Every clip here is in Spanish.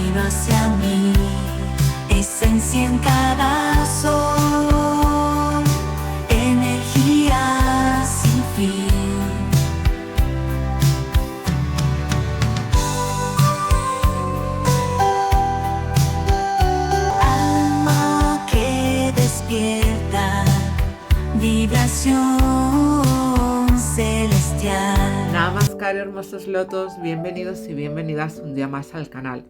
camino hacia mí, esencia en cada sol, energía sin fin. Alma que despierta, vibración celestial. Namaskar, hermosos lotos, bienvenidos y bienvenidas un día más al canal.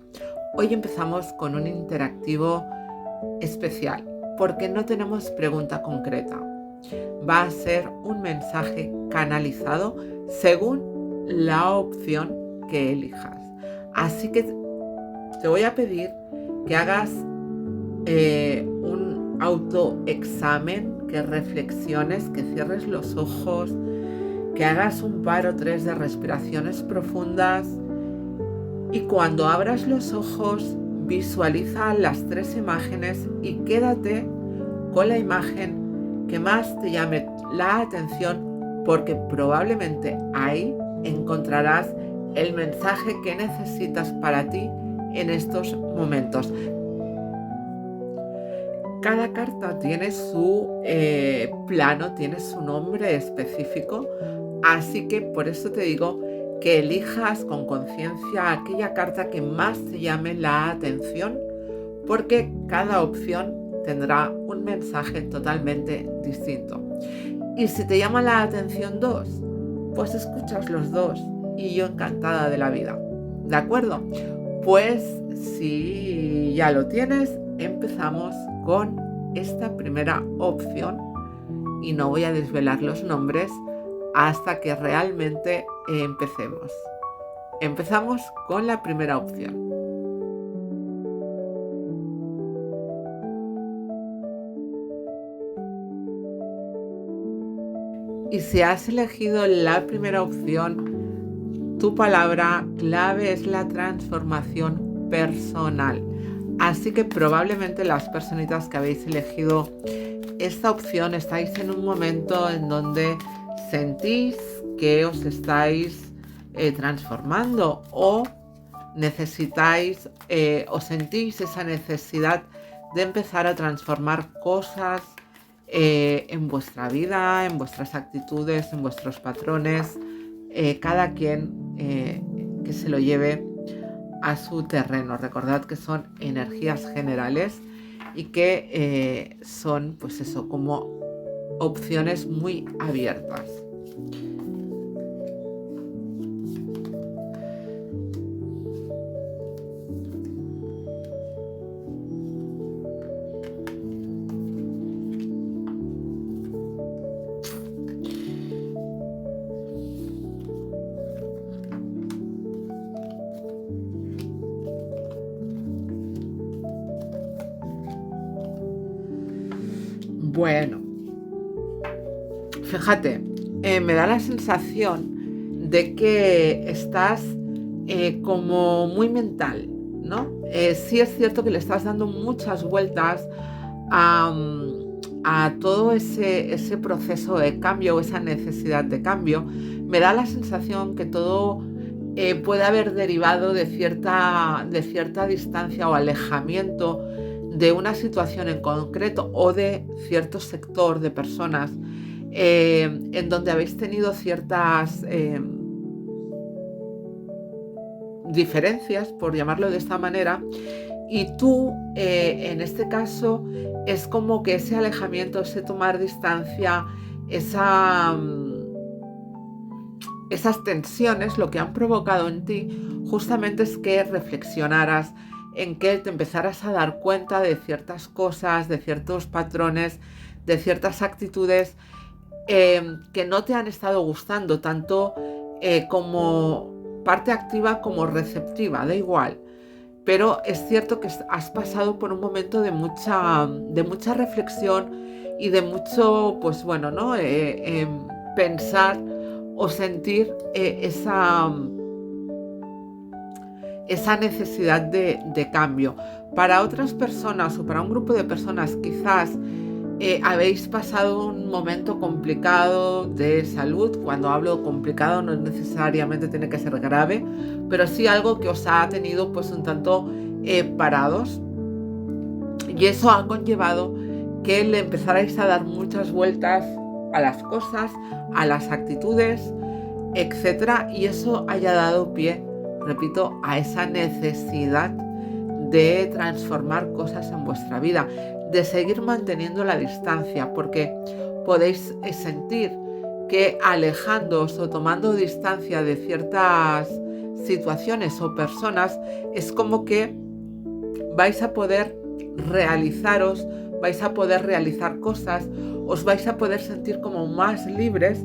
Hoy empezamos con un interactivo especial porque no tenemos pregunta concreta. Va a ser un mensaje canalizado según la opción que elijas. Así que te voy a pedir que hagas un autoexamen, que reflexiones, que cierres los ojos, que hagas un par o tres de respiraciones profundas y cuando abras los ojos visualiza las tres imágenes y quédate con la imagen que más te llame la atención, porque probablemente ahí encontrarás el mensaje que necesitas para ti en estos momentos. Cada carta tiene su plano, tiene su nombre específico, así que por eso te digo que elijas con conciencia aquella carta que más te llame la atención, porque cada opción tendrá un mensaje totalmente distinto. Y si te llama la atención dos, pues escuchas los dos y yo encantada de la vida. ¿De acuerdo? Pues si ya lo tienes, empezamos con esta primera opción y no voy a desvelar los nombres hasta que realmente empecemos. Empezamos con la primera opción. Y si has elegido la primera opción, tu palabra clave es la transformación personal. Así que probablemente las personitas que habéis elegido esta opción estáis en un momento en donde sentís que os estáis transformando o necesitáis o sentís esa necesidad de empezar a transformar cosas en vuestra vida, en vuestras actitudes, en vuestros patrones, cada quien que se lo lleve a su terreno. Recordad que son energías generales y que son, pues eso, como opciones muy abiertas. Bueno, fíjate, me da la sensación de que estás como muy mental, ¿no? Sí es cierto que le estás dando muchas vueltas a todo ese proceso de cambio o esa necesidad de cambio. Me da la sensación que todo puede haber derivado de cierta distancia o alejamiento de una situación en concreto o de cierto sector de personas en donde habéis tenido ciertas diferencias, por llamarlo de esta manera, y tú en este caso es como que ese alejamiento, ese tomar distancia, esas tensiones, lo que han provocado en ti justamente es que reflexionaras, en que te empezaras a dar cuenta de ciertas cosas, de ciertos patrones, de ciertas actitudes que no te han estado gustando, tanto como parte activa como receptiva, da igual. Pero es cierto que has pasado por un momento de mucha reflexión y de mucho, pues bueno, ¿no? Pensar o sentir esa necesidad de cambio. Para otras personas o para un grupo de personas quizás habéis pasado un momento complicado de salud. Cuando hablo complicado no necesariamente tiene que ser grave, pero sí algo que os ha tenido pues un tanto parados, y eso ha conllevado que le empezarais a dar muchas vueltas a las cosas, a las actitudes, etcétera, y eso haya dado pie, repito, a esa necesidad de transformar cosas en vuestra vida, de seguir manteniendo la distancia, porque podéis sentir que alejándoos o tomando distancia de ciertas situaciones o personas, es como que vais a poder realizaros, vais a poder realizar cosas, os vais a poder sentir como más libres,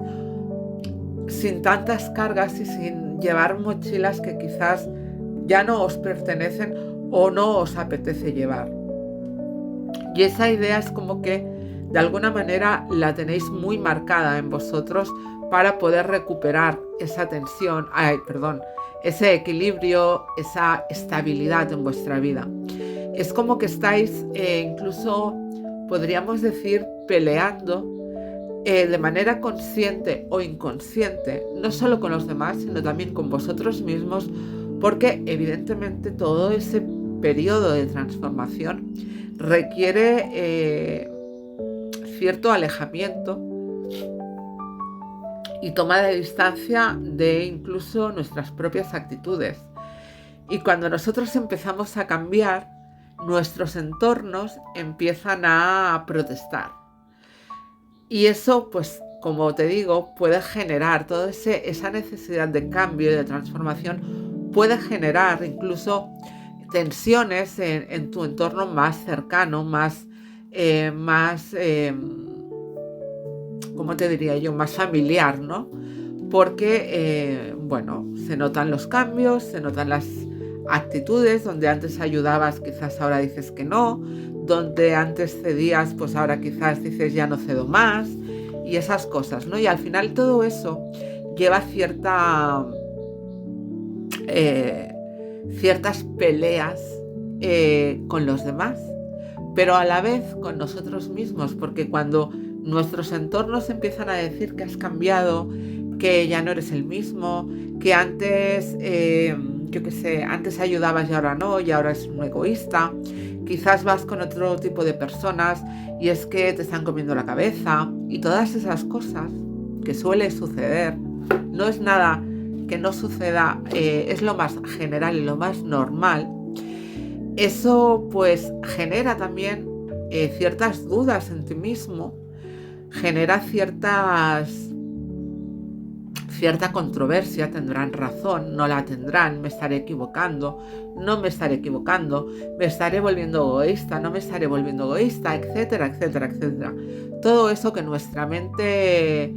sin tantas cargas y sin llevar mochilas que quizás ya no os pertenecen o no os apetece llevar. Y esa idea es como que de alguna manera la tenéis muy marcada en vosotros para poder recuperar esa tensión, ese equilibrio, esa estabilidad en vuestra vida. Es como que estáis incluso, podríamos decir, peleando de manera consciente o inconsciente, no solo con los demás, sino también con vosotros mismos, porque evidentemente todo ese periodo de transformación requiere cierto alejamiento y toma de distancia de incluso nuestras propias actitudes. Y cuando nosotros empezamos a cambiar, nuestros entornos empiezan a protestar. Y eso, pues, como te digo, puede generar toda esa necesidad de cambio y de transformación, puede generar incluso tensiones en tu entorno más cercano, ¿cómo te diría yo? Más familiar, ¿no? Porque, se notan los cambios, se notan las actitudes, donde antes ayudabas, quizás ahora dices que no, donde antes cedías, pues ahora quizás dices ya no cedo más, y esas cosas, ¿no? Y al final todo eso lleva ciertas peleas con los demás, pero a la vez con nosotros mismos, porque cuando nuestros entornos empiezan a decir que has cambiado, que ya no eres el mismo, que antes, antes ayudabas y ahora no, y ahora eres un egoísta, quizás vas con otro tipo de personas y es que te están comiendo la cabeza, y todas esas cosas que suele suceder, no es nada que no suceda, es lo más general y lo más normal. Eso pues genera también ciertas dudas en ti mismo, genera cierta controversia. ¿Tendrán razón? ¿No la tendrán? ¿Me estaré equivocando? ¿No me estaré equivocando? ¿Me estaré volviendo egoísta? ¿No me estaré volviendo egoísta? Etcétera, etcétera, etcétera. Todo eso que nuestra mente,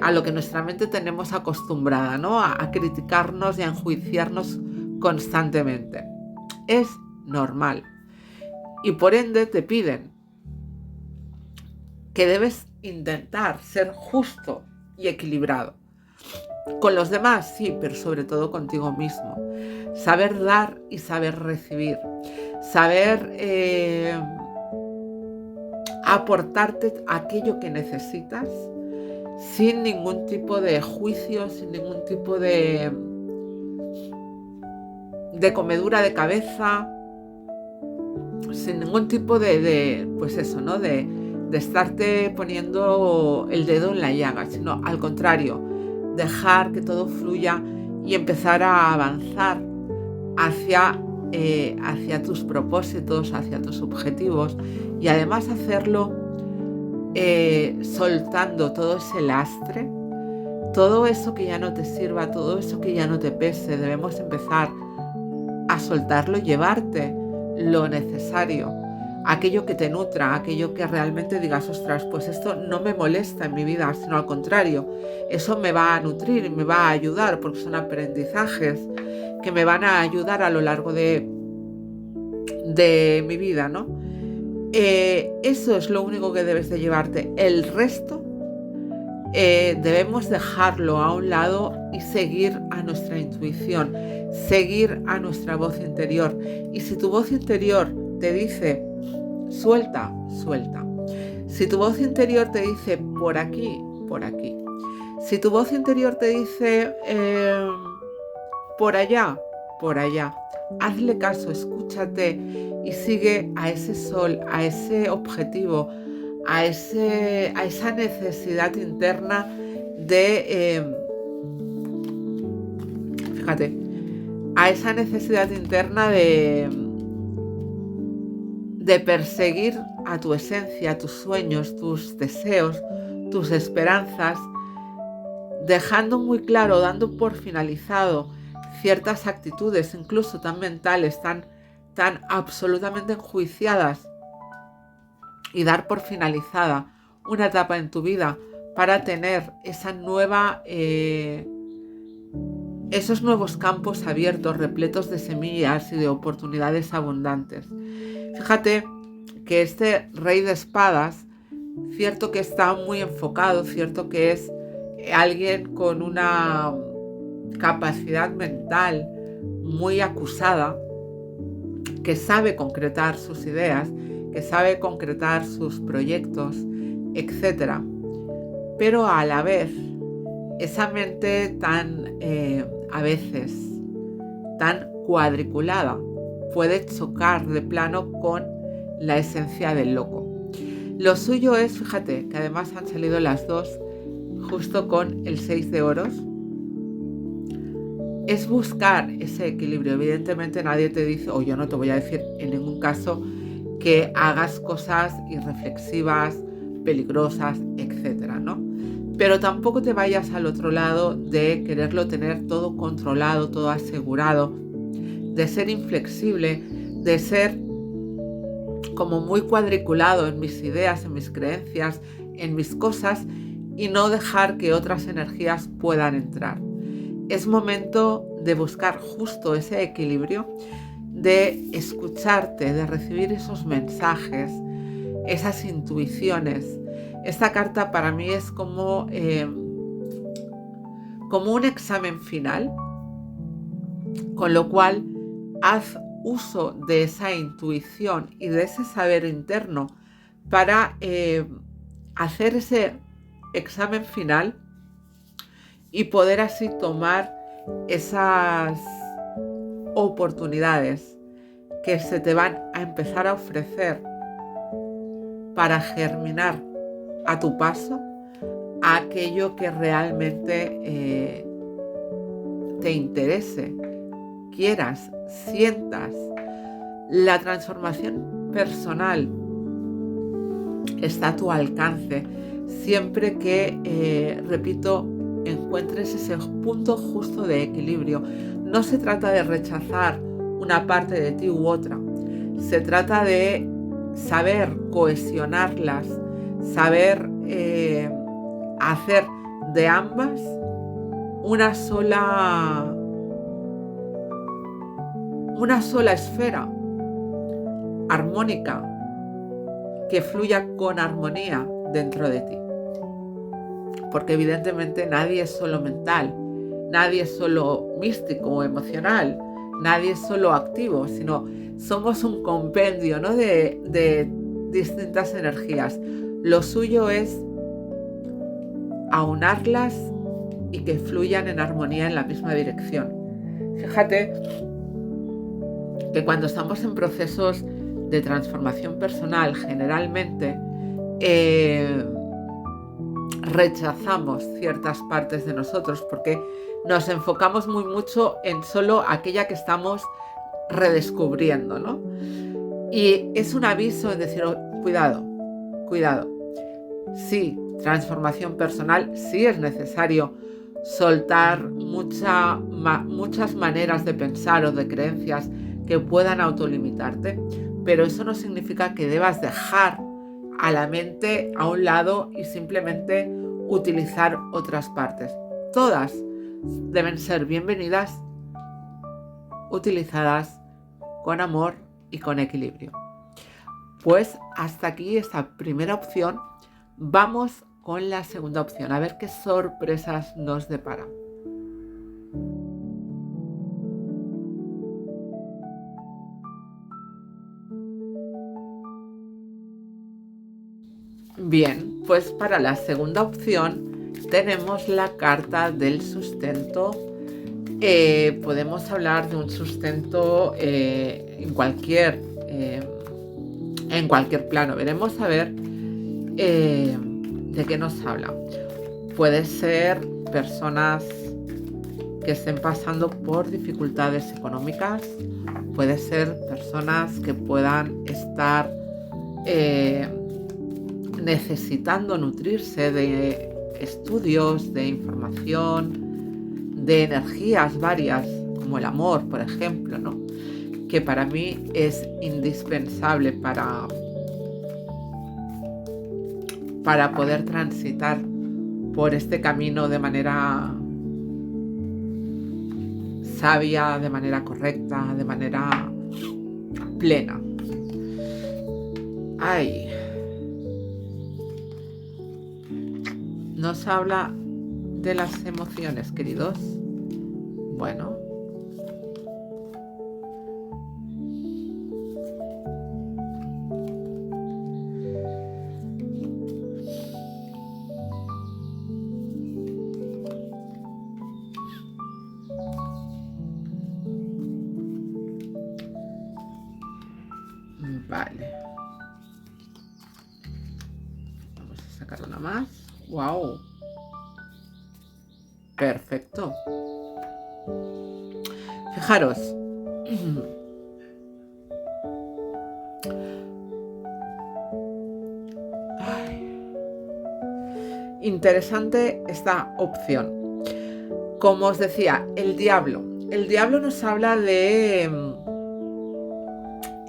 a lo que nuestra mente tenemos acostumbrada, ¿no? A criticarnos y a enjuiciarnos constantemente. Es normal. Y por ende te piden que debes intentar ser justo y equilibrado. Con los demás, sí, pero sobre todo contigo mismo. Saber dar y saber recibir. Saber aportarte aquello que necesitas sin ningún tipo de juicio, sin ningún tipo de comedura de cabeza, sin ningún tipo de estarte poniendo el dedo en la llaga, sino al contrario, dejar que todo fluya y empezar a avanzar hacia tus propósitos, hacia tus objetivos, y además hacerlo soltando todo ese lastre, todo eso que ya no te sirva, todo eso que ya no te pese. Debemos empezar a soltarlo, llevarte lo necesario, aquello que te nutra, aquello que realmente digas, ostras, pues esto no me molesta en mi vida, sino al contrario, eso me va a nutrir y me va a ayudar, porque son aprendizajes que me van a ayudar a lo largo de mi vida, ¿no? Eso es lo único que debes de llevarte. El resto debemos dejarlo a un lado y seguir a nuestra intuición, seguir a nuestra voz interior. Y si tu voz interior te dice suelta, suelta. Si tu voz interior te dice por aquí, por aquí. Si tu voz interior te dice por allá, por allá. hazle caso, escúchate y sigue a ese sol, a ese objetivo, a esa necesidad interna de, fíjate, a esa necesidad interna de perseguir a tu esencia, tus sueños, tus deseos, tus esperanzas, dejando muy claro, dando por finalizado ciertas actitudes, incluso tan mentales, tan absolutamente enjuiciadas, y dar por finalizada una etapa en tu vida para tener esos nuevos campos abiertos, repletos de semillas y de oportunidades abundantes. Fíjate que este rey de espadas, cierto que está muy enfocado, cierto que es alguien con una capacidad mental muy acusada, que sabe concretar sus ideas, que sabe concretar sus proyectos, etc. Pero a la vez, esa mente a veces tan cuadriculada puede chocar de plano con la esencia del loco. Lo suyo es, fíjate, que además han salido las dos justo con el 6 de oros, es buscar ese equilibrio. Evidentemente nadie te dice, o yo no te voy a decir en ningún caso, que hagas cosas irreflexivas, peligrosas, etcétera, ¿no? Pero tampoco te vayas al otro lado de quererlo tener todo controlado, todo asegurado, de ser inflexible, de ser como muy cuadriculado en mis ideas, en mis creencias, en mis cosas, y no dejar que otras energías puedan entrar. Es momento de buscar justo ese equilibrio, de escucharte, de recibir esos mensajes, esas intuiciones. Esta carta para mí es como un examen final, con lo cual haz uso de esa intuición y de ese saber interno para hacer ese examen final y poder así tomar esas oportunidades que se te van a empezar a ofrecer para germinar a tu paso aquello que realmente te interese, quieras, sientas. La transformación personal está a tu alcance siempre que, repito, encuentres ese punto justo de equilibrio. No se trata de rechazar una parte de ti u otra, se trata de saber cohesionarlas, saber hacer de ambas una sola esfera armónica que fluya con armonía dentro de ti. Porque evidentemente nadie es solo mental, nadie es solo místico o emocional, nadie es solo activo, sino somos un compendio, ¿no?, de distintas energías. Lo suyo es aunarlas y que fluyan en armonía en la misma dirección. Fíjate que cuando estamos en procesos de transformación personal, generalmente rechazamos ciertas partes de nosotros porque nos enfocamos muy mucho en solo aquella que estamos redescubriendo, ¿no? Y es un aviso en decir, oh, cuidado. Sí, transformación personal, sí es necesario soltar muchas maneras de pensar o de creencias que puedan autolimitarte, pero eso no significa que debas dejar a la mente a un lado y simplemente utilizar otras partes. Todas deben ser bienvenidas, utilizadas con amor y con equilibrio. Pues hasta aquí esta primera opción. Vamos con la segunda opción, a ver qué sorpresas nos deparan. Bien, pues para la segunda opción tenemos la carta del sustento Podemos hablar de un sustento en cualquier plano. Veremos a ver de qué nos habla. Puede ser personas que estén pasando por dificultades económicas, puede ser personas que puedan estar necesitando nutrirse de estudios, de información, de energías varias, como el amor, por ejemplo, ¿no? Que para mí es indispensable para poder transitar por este camino de manera sabia, de manera correcta, de manera plena. Ay. Nos habla de las emociones, queridos. Bueno. Vale. Vamos a sacar una más. ¡Wow! Perfecto. Fijaros. Ay. Interesante esta opción. Como os decía, el diablo. El diablo nos habla de...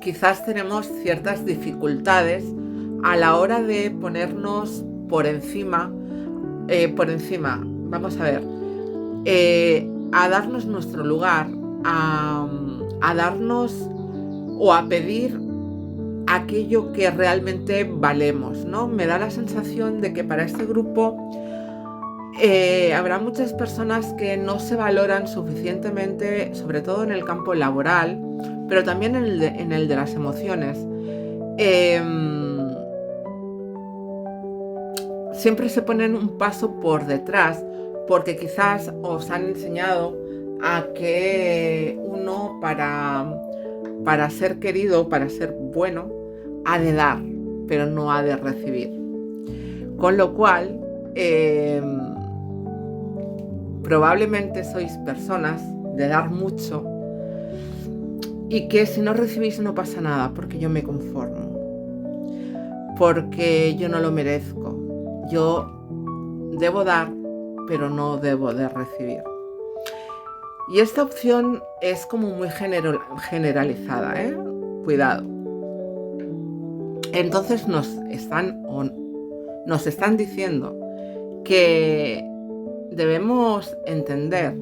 quizás tenemos ciertas dificultades a la hora de ponernos por encima, vamos a ver, a darnos nuestro lugar, a darnos o a pedir aquello que realmente valemos, ¿no? Me da la sensación de que para este grupo habrá muchas personas que no se valoran suficientemente, sobre todo en el campo laboral, pero también en el de las emociones. Siempre se ponen un paso por detrás porque quizás os han enseñado a que uno para ser querido, para ser bueno, ha de dar, pero no ha de recibir. Con lo cual, probablemente sois personas de dar mucho y que si no recibís no pasa nada porque yo me conformo, porque yo no lo merezco. Yo debo dar, pero no debo de recibir. Y esta opción es como muy generalizada, Cuidado. Entonces nos están diciendo que debemos entender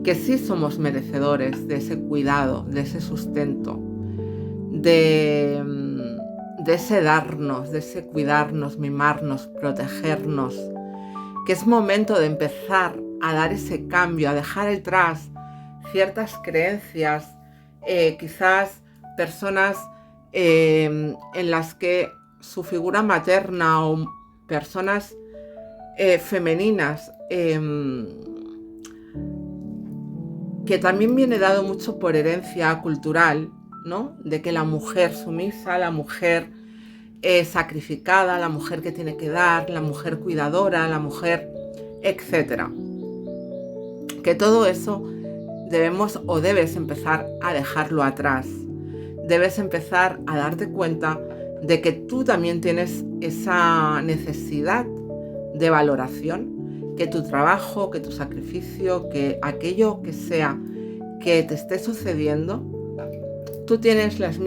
que sí somos merecedores de ese cuidado, de ese sustento, de ese darnos, de ese cuidarnos, mimarnos, protegernos, que es momento de empezar a dar ese cambio, a dejar atrás ciertas creencias, quizás personas en las que su figura materna o personas femeninas, que también viene dado mucho por herencia cultural, ¿no? De que la mujer sumisa, la mujer sacrificada, la mujer que tiene que dar, la mujer cuidadora, la mujer, etcétera. Que todo eso debemos o debes empezar a dejarlo atrás. Debes empezar a darte cuenta de que tú también tienes esa necesidad de valoración, que tu trabajo, que tu sacrificio, que aquello que sea que te esté sucediendo, tú tienes los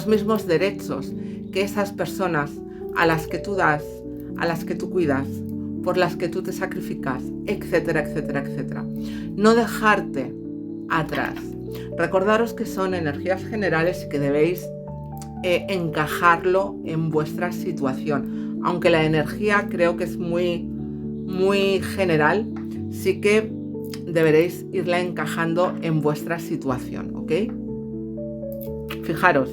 mismos derechos que esas personas a las que tú das, a las que tú cuidas, por las que tú te sacrificas, etcétera, etcétera, etcétera. No dejarte atrás. Recordaros que son energías generales y que debéis encajarlo en vuestra situación. Aunque la energía creo que es muy, muy general, sí que deberéis irla encajando en vuestra situación, ¿ok? Fijaros,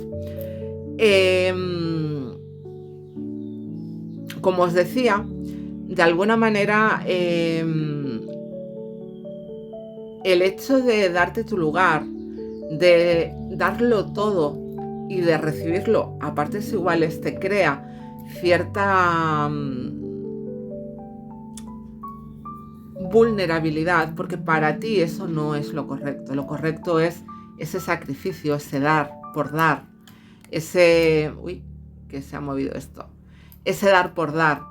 como os decía, de alguna manera el hecho de darte tu lugar, de darlo todo y de recibirlo a partes iguales, te crea cierta vulnerabilidad, porque para ti eso no es lo correcto. Lo correcto es ese sacrificio, ese dar por dar, ese... Uy, que se ha movido esto. Ese dar por dar,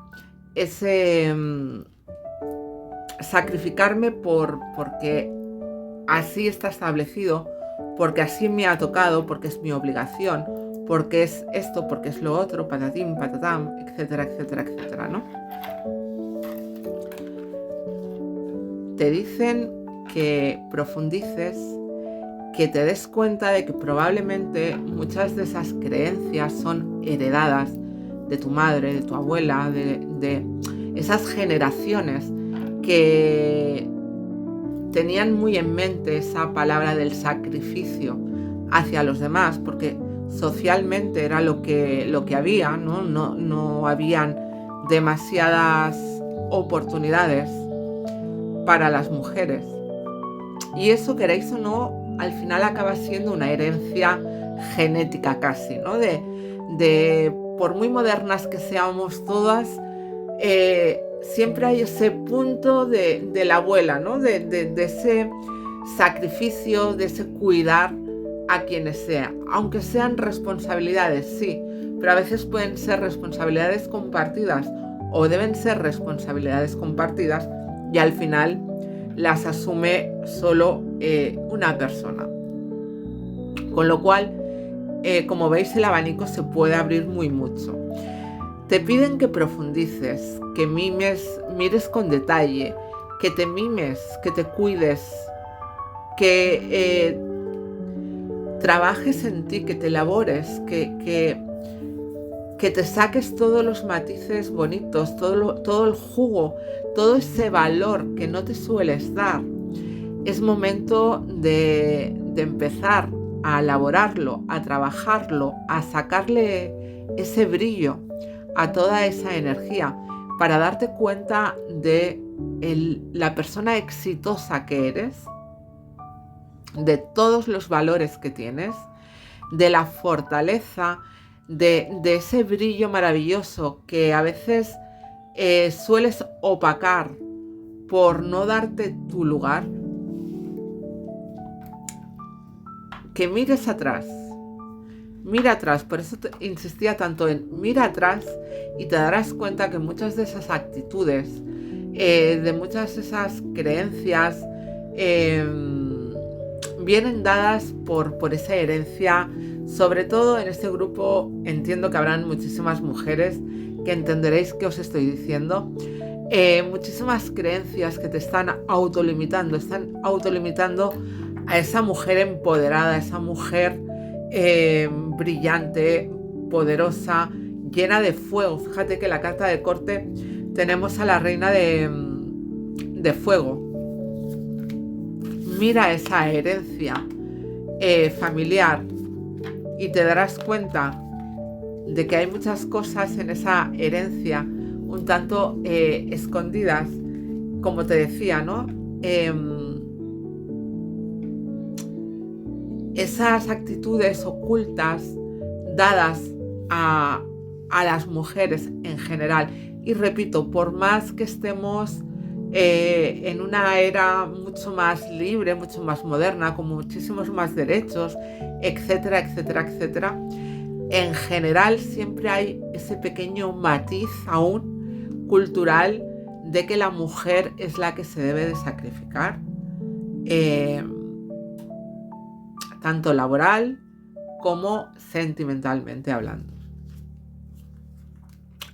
ese sacrificarme porque así está establecido, porque así me ha tocado, porque es mi obligación, porque es esto, porque es lo otro, patatín, patatán, etcétera, etcétera, etcétera, ¿no? Te dicen que profundices, que te des cuenta de que probablemente muchas de esas creencias son heredadas de tu madre, de tu abuela, de esas generaciones que tenían muy en mente esa palabra del sacrificio hacia los demás, porque socialmente era lo que había, ¿no? No habían demasiadas oportunidades para las mujeres. Y eso, queréis o no, al final acaba siendo una herencia genética casi, ¿no? De por muy modernas que seamos todas, siempre hay ese punto de la abuela, ¿no? De ese sacrificio, de ese cuidar a quienes sea. Aunque sean responsabilidades, sí, pero a veces pueden ser responsabilidades compartidas o deben ser responsabilidades compartidas y al final las asume solo una persona. Con lo cual, como veis, el abanico se puede abrir muy mucho. Te piden que profundices, que mires con detalle, que te mimes, que te cuides, que trabajes en ti, que te elabores, que te saques todos los matices bonitos, todo el jugo, todo ese valor que no te sueles dar. Es momento de empezar a elaborarlo, a trabajarlo, a sacarle ese brillo a toda esa energía para darte cuenta de la persona exitosa que eres, de todos los valores que tienes, de la fortaleza, de ese brillo maravilloso que a veces sueles opacar por no darte tu lugar. Que mires atrás. Mira atrás, por eso insistía tanto en mira atrás y te darás cuenta que muchas de esas actitudes, de muchas de esas creencias, vienen dadas por esa herencia. Sobre todo en este grupo entiendo que habrán muchísimas mujeres que entenderéis qué os estoy diciendo. Muchísimas creencias que te están autolimitando a esa mujer empoderada, a esa mujer brillante, poderosa, llena de fuego. Fíjate que en la carta de corte tenemos a la reina de fuego. Mira esa herencia familiar y te darás cuenta de que hay muchas cosas en esa herencia un tanto escondidas, como te decía, ¿no? Esas actitudes ocultas dadas a las mujeres en general. Y repito, por más que estemos en una era mucho más libre, mucho más moderna, con muchísimos más derechos, etcétera, etcétera, etcétera, en general siempre hay ese pequeño matiz aún cultural de que la mujer es la que se debe de sacrificar, tanto laboral como sentimentalmente hablando.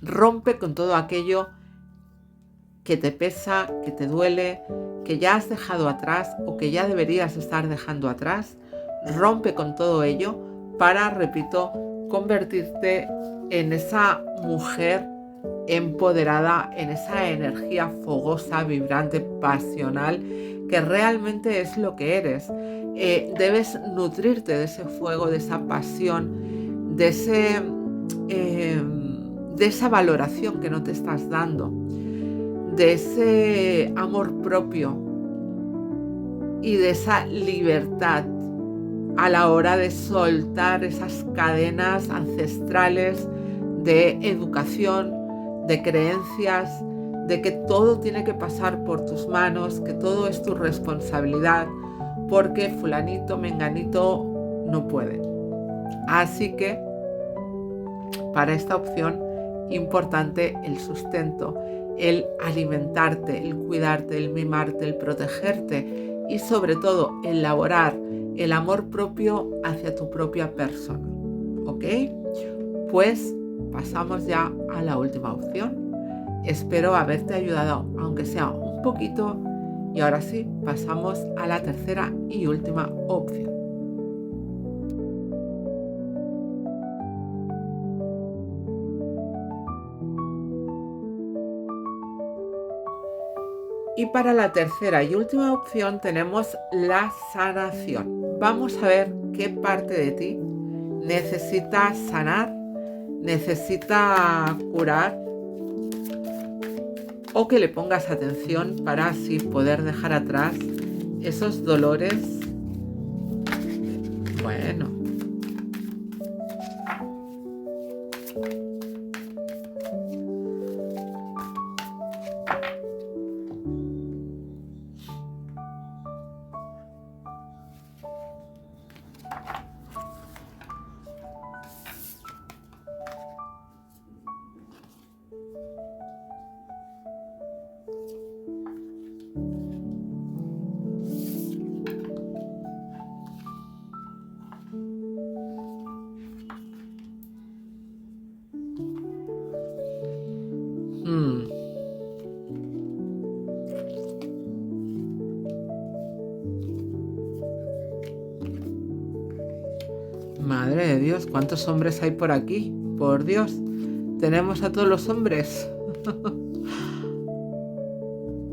Rompe con todo aquello que te pesa, que te duele, que ya has dejado atrás o que ya deberías estar dejando atrás. Rompe con todo ello para, repito, convertirte en esa mujer empoderada, en esa energía fogosa, vibrante, pasional, que realmente es lo que eres. Debes nutrirte de ese fuego, de esa pasión, de esa valoración que no te estás dando, de ese amor propio y de esa libertad a la hora de soltar esas cadenas ancestrales de educación, de creencias, de que todo tiene que pasar por tus manos, que todo es tu responsabilidad, porque fulanito, menganito no puede. Así que para esta opción, importante el sustento, el alimentarte, el cuidarte, el mimarte, el protegerte y sobre todo elaborar el amor propio hacia tu propia persona. ¿Ok? Pues pasamos ya a la última opción. Espero haberte ayudado, aunque sea un poquito. Y ahora sí, pasamos a la tercera y última opción. Y para la tercera y última opción tenemos la sanación. Vamos a ver qué parte de ti necesita sanar, necesita curar o que le pongas atención para así poder dejar atrás esos dolores. Bueno. Madre de Dios, ¿cuántos hombres hay por aquí? Por Dios, tenemos a todos los hombres.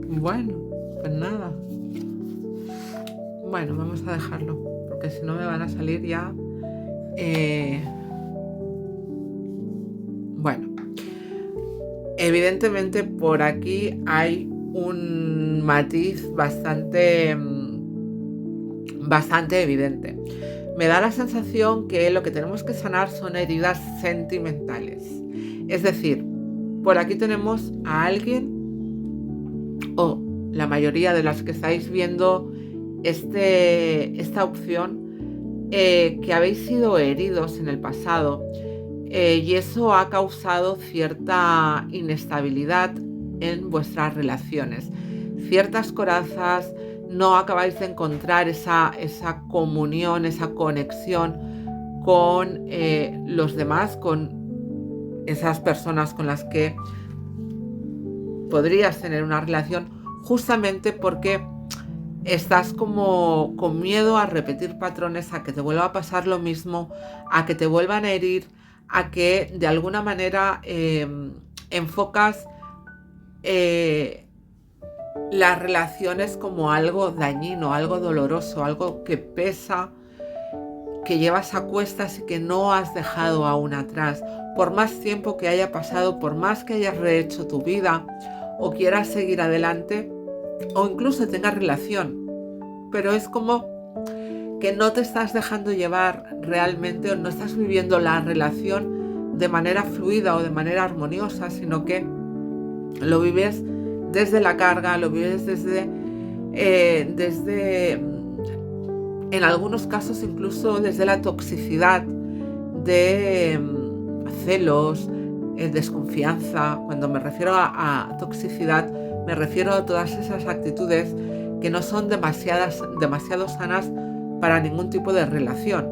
Bueno, pues nada. Bueno, vamos a dejarlo, porque si no me van a salir ya. Bueno, evidentemente por aquí hay un matiz bastante evidente. Me da la sensación que lo que tenemos que sanar son heridas sentimentales. Es decir, por aquí tenemos a alguien, o la mayoría de las que estáis viendo esta opción, que habéis sido heridos en el pasado, y eso ha causado cierta inestabilidad en vuestras relaciones, ciertas corazas. No acabáis de encontrar esa comunión, esa conexión con los demás, con esas personas con las que podrías tener una relación, justamente porque estás como con miedo a repetir patrones, a que te vuelva a pasar lo mismo, a que te vuelvan a herir, a que de alguna manera enfocas las relaciones como algo dañino, algo doloroso, algo que pesa, que llevas a cuestas y que no has dejado aún atrás. Por más tiempo que haya pasado, por más que hayas rehecho tu vida o quieras seguir adelante o incluso tengas relación, pero es como que no te estás dejando llevar realmente o no estás viviendo la relación de manera fluida o de manera armoniosa, sino que lo vives desde la carga, lo vives desde en algunos casos incluso desde la toxicidad de celos, desconfianza. Cuando me refiero a toxicidad, me refiero a todas esas actitudes que no son demasiado sanas para ningún tipo de relación,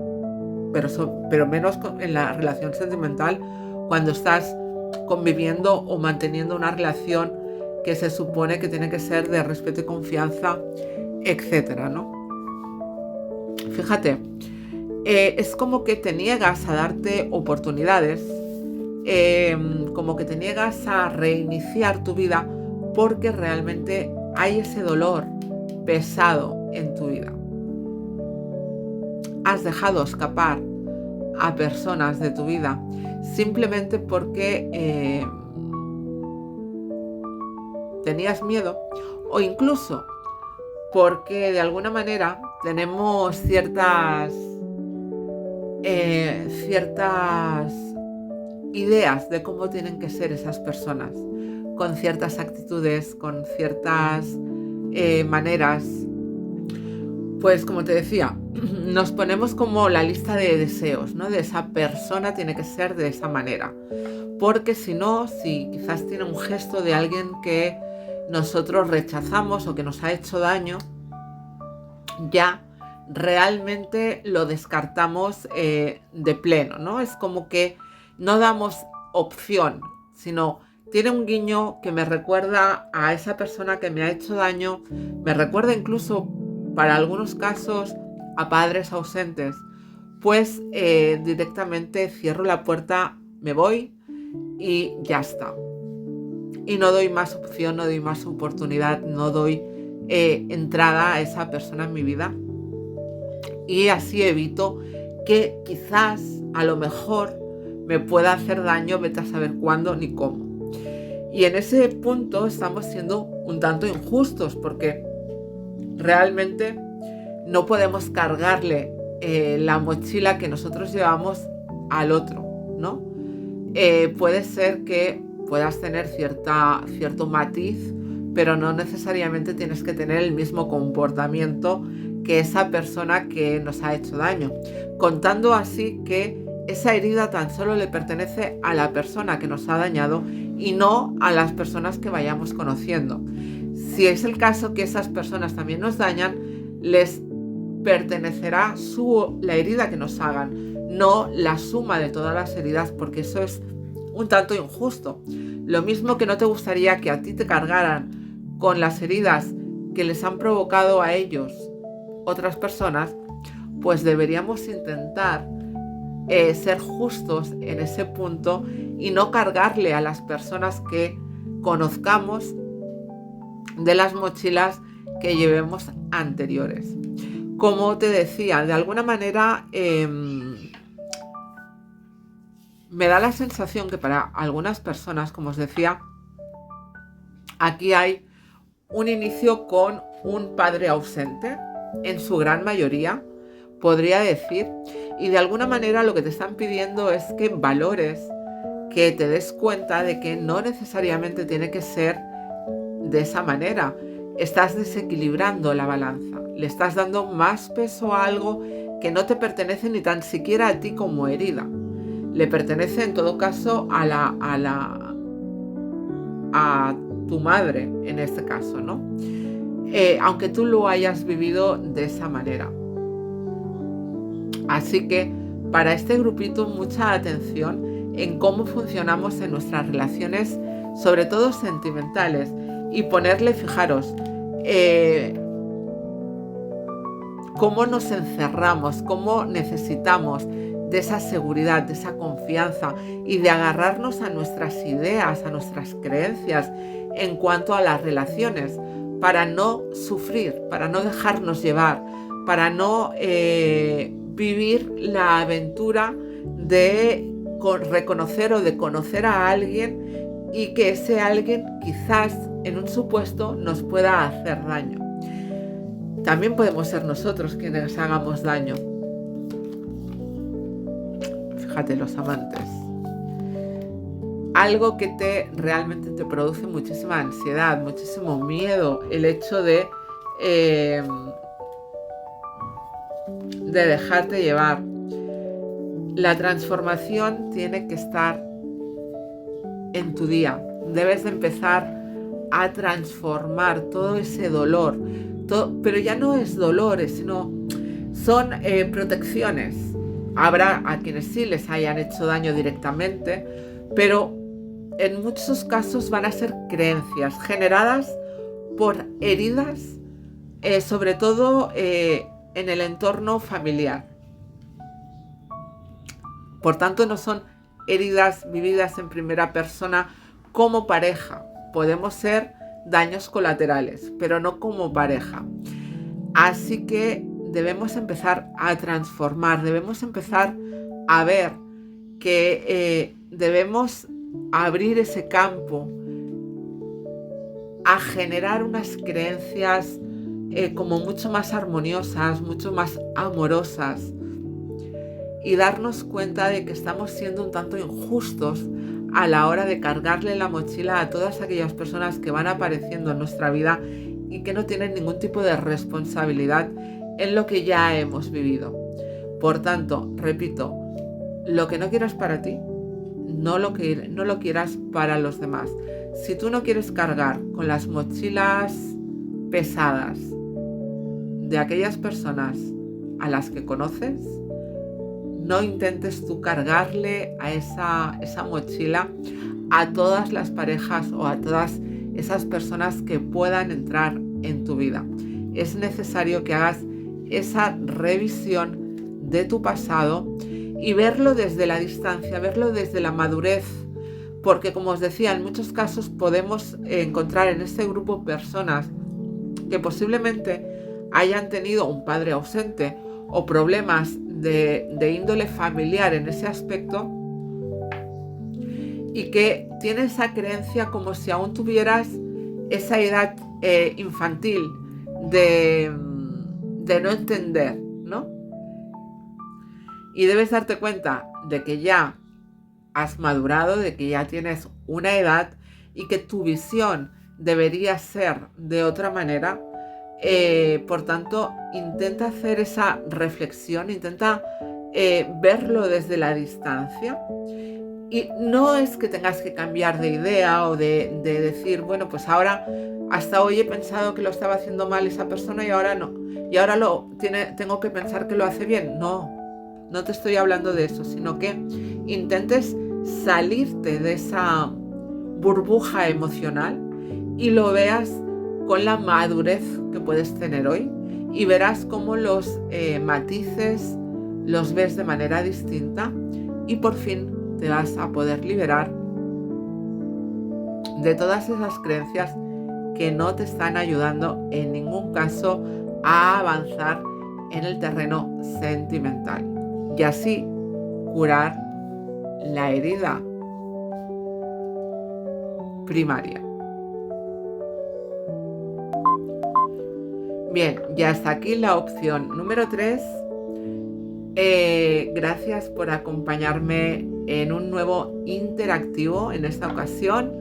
pero menos en la relación sentimental, cuando estás conviviendo o manteniendo una relación que se supone que tiene que ser de respeto y confianza, etcétera, ¿no? Fíjate, es como que te niegas a darte oportunidades, como que te niegas a reiniciar tu vida porque realmente hay ese dolor pesado en tu vida. Has dejado escapar a personas de tu vida simplemente porque tenías miedo, o incluso porque de alguna manera tenemos ciertas ideas de cómo tienen que ser esas personas, con ciertas actitudes, con ciertas maneras. Pues como te decía, nos ponemos como la lista de deseos, ¿no? De esa persona tiene que ser de esa manera. Porque si no, si quizás tiene un gesto de alguien que nosotros rechazamos o que nos ha hecho daño, ya realmente lo descartamos de pleno, ¿no? Es como que no damos opción, sino tiene un guiño que me recuerda a esa persona que me ha hecho daño, me recuerda incluso, para algunos casos, a padres ausentes, pues directamente cierro la puerta, me voy y ya está. Y no doy más opción, no doy más oportunidad, no doy entrada a esa persona en mi vida. Y así evito que quizás, a lo mejor, me pueda hacer daño, vete a saber cuándo ni cómo. Y en ese punto estamos siendo un tanto injustos, porque realmente no podemos cargarle la mochila que nosotros llevamos al otro, ¿no? Puede ser que puedas tener cierto matiz, pero no necesariamente tienes que tener el mismo comportamiento que esa persona que nos ha hecho daño, contando así que esa herida tan solo le pertenece a la persona que nos ha dañado y no a las personas que vayamos conociendo. Si es el caso que esas personas también nos dañan, les pertenecerá la herida que nos hagan, no la suma de todas las heridas, porque eso es un tanto injusto. Lo mismo que no te gustaría que a ti te cargaran con las heridas que les han provocado a ellos otras personas, pues deberíamos intentar ser justos en ese punto y no cargarle a las personas que conozcamos de las mochilas que llevemos anteriores. Como te decía, de alguna manera me da la sensación que para algunas personas, como os decía, aquí hay un inicio con un padre ausente, en su gran mayoría, podría decir, y de alguna manera lo que te están pidiendo es que valores, que te des cuenta de que no necesariamente tiene que ser de esa manera. Estás desequilibrando la balanza, le estás dando más peso a algo que no te pertenece ni tan siquiera a ti como herida. Le pertenece en todo caso a tu madre, en este caso, ¿no? Aunque tú lo hayas vivido de esa manera. Así que para este grupito, mucha atención en cómo funcionamos en nuestras relaciones, sobre todo sentimentales, y ponerle, fijaros, cómo nos encerramos, cómo necesitamos de esa seguridad, de esa confianza y de agarrarnos a nuestras ideas, a nuestras creencias en cuanto a las relaciones, para no sufrir, para no dejarnos llevar, para no vivir la aventura de reconocer o de conocer a alguien y que ese alguien quizás en un supuesto nos pueda hacer daño. También podemos ser nosotros quienes hagamos daño. Fíjate, los amantes. Algo que realmente te produce muchísima ansiedad, muchísimo miedo, el hecho de dejarte llevar. La transformación tiene que estar en tu día. Debes de empezar a transformar todo ese dolor. Pero ya no es dolores, sino son protecciones. Habrá a quienes sí les hayan hecho daño directamente, pero en muchos casos van a ser creencias generadas por heridas, sobre todo en el entorno familiar. Por tanto, no son heridas vividas en primera persona como pareja. Podemos ser daños colaterales, pero no como pareja. Así que debemos empezar a transformar, debemos empezar a ver que debemos abrir ese campo, a generar unas creencias como mucho más armoniosas, mucho más amorosas, y darnos cuenta de que estamos siendo un tanto injustos a la hora de cargarle la mochila a todas aquellas personas que van apareciendo en nuestra vida y que no tienen ningún tipo de responsabilidad en lo que ya hemos vivido. Por tanto, repito, lo que no quieras para ti, no lo quieras para los demás. Si tú no quieres cargar con las mochilas pesadas de aquellas personas a las que conoces, no intentes tú cargarle a esa mochila a todas las parejas o a todas esas personas que puedan entrar en tu vida. Es necesario que hagas esa revisión de tu pasado y verlo desde la distancia, verlo desde la madurez, porque como os decía, en muchos casos podemos encontrar en este grupo personas que posiblemente hayan tenido un padre ausente o problemas de índole familiar en ese aspecto, y que tiene esa creencia como si aún tuvieras esa edad infantil de no entender, ¿no? Y debes darte cuenta de que ya has madurado, de que ya tienes una edad y que tu visión debería ser de otra manera. Por tanto, intenta hacer esa reflexión, intenta verlo desde la distancia. Y no es que tengas que cambiar de idea o de decir, bueno, pues ahora, hasta hoy he pensado que lo estaba haciendo mal esa persona y ahora no. Y ahora tengo que pensar que lo hace bien. No te estoy hablando de eso, sino que intentes salirte de esa burbuja emocional y lo veas con la madurez que puedes tener hoy, y verás cómo los matices los ves de manera distinta y por fin te vas a poder liberar de todas esas creencias que no te están ayudando en ningún caso a avanzar en el terreno sentimental y así curar la herida primaria. Bien, ya está aquí la opción número 3. Gracias por acompañarme en un nuevo interactivo, en esta ocasión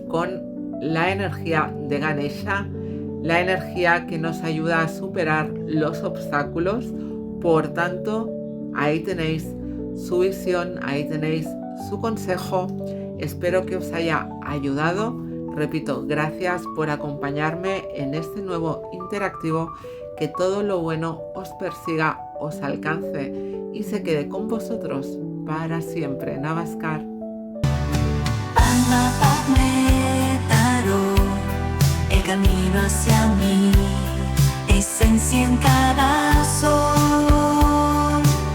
con la energía de Ganesha, la energía que nos ayuda a superar los obstáculos. Por tanto, ahí tenéis su visión, ahí tenéis su consejo. Espero que os haya ayudado. Repito, gracias por acompañarme en este nuevo interactivo. Que todo lo bueno os persiga, os alcance y se quede con vosotros para siempre. Namaskar. Alma Padme Tarot, el camino hacia mí, esencia en cada